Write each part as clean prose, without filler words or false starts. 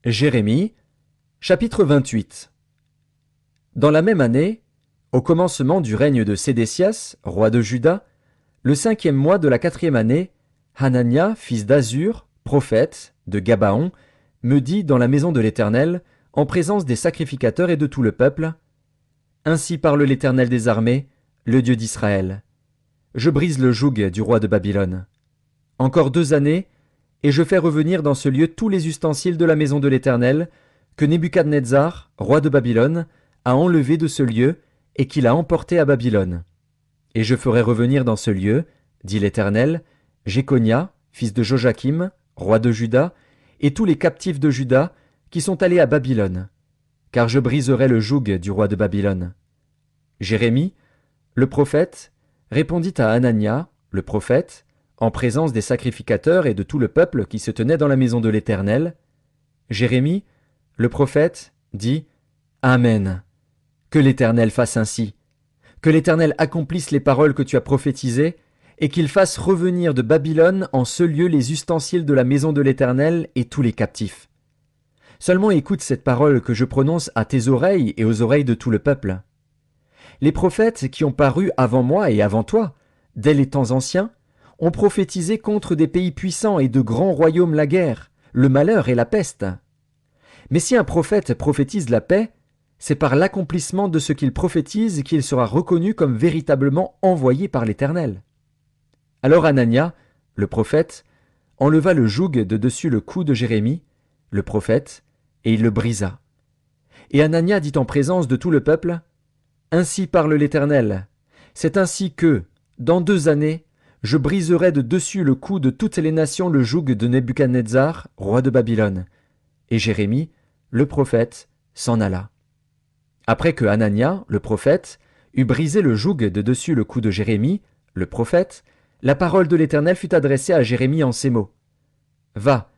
Jérémie, chapitre 28. Dans la même année, au commencement du règne de Sédécias, roi de Juda, le 5e mois de la 4e année, Hanania, fils d'Azur, prophète, de Gabaon, me dit dans la maison de l'Éternel, en présence des sacrificateurs et de tout le peuple, « Ainsi parle l'Éternel des armées, le Dieu d'Israël. Je brise le joug du roi de Babylone. Encore 2 années, et je fais revenir dans ce lieu tous les ustensiles de la maison de l'Éternel, que Nebuchadnezzar, roi de Babylone, a enlevés de ce lieu, et qu'il a emportés à Babylone. Et je ferai revenir dans ce lieu, dit l'Éternel, Jéconia, fils de Joachim, roi de Juda, et tous les captifs de Juda, qui sont allés à Babylone, car je briserai le joug du roi de Babylone. Jérémie, le prophète, répondit à Hanania, le prophète, en présence des sacrificateurs et de tout le peuple qui se tenait dans la maison de l'Éternel. Jérémie, le prophète, dit « Amen. Que l'Éternel fasse ainsi. Que l'Éternel accomplisse les paroles que tu as prophétisées, et qu'il fasse revenir de Babylone en ce lieu les ustensiles de la maison de l'Éternel et tous les captifs. Seulement écoute cette parole que je prononce à tes oreilles et aux oreilles de tout le peuple. Les prophètes qui ont paru avant moi et avant toi, dès les temps anciens, ont prophétisé contre des pays puissants et de grands royaumes la guerre, le malheur et la peste. Mais si un prophète prophétise la paix, c'est par l'accomplissement de ce qu'il prophétise qu'il sera reconnu comme véritablement envoyé par l'Éternel. » Alors Hanania, le prophète, enleva le joug de dessus le cou de Jérémie, le prophète, et il le brisa. Et Hanania dit en présence de tout le peuple, « Ainsi parle l'Éternel, c'est ainsi que, dans 2 années, je briserai de dessus le cou de toutes les nations le joug de Nebuchadnezzar, roi de Babylone. » Et Jérémie, le prophète, s'en alla. Après que Hanania, le prophète, eut brisé le joug de dessus le cou de Jérémie, le prophète, la parole de l'Éternel fut adressée à Jérémie en ces mots. « Va,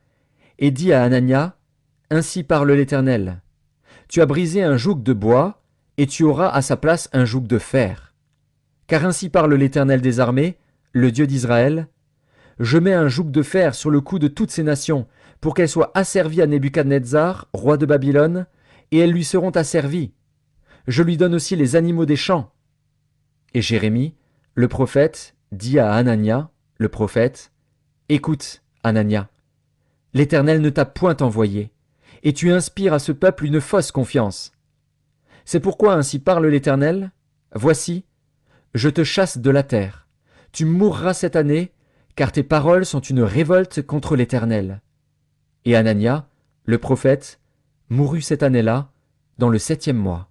et dis à Hanania, ainsi parle l'Éternel. Tu as brisé un joug de bois, et tu auras à sa place un joug de fer. Car ainsi parle l'Éternel des armées, le Dieu d'Israël. Je mets un joug de fer sur le cou de toutes ces nations, pour qu'elles soient asservies à Nebuchadnezzar, roi de Babylone, et elles lui seront asservies. Je lui donne aussi les animaux des champs. » Et Jérémie, le prophète, dit à Hanania, le prophète, « Écoute, Hanania, l'Éternel ne t'a point envoyé, et tu inspires à ce peuple une fausse confiance. C'est pourquoi ainsi parle l'Éternel, voici, je te chasse de la terre. Tu mourras cette année, car tes paroles sont une révolte contre l'Éternel. » Et Hanania, le prophète, mourut cette année-là, dans le 7e mois.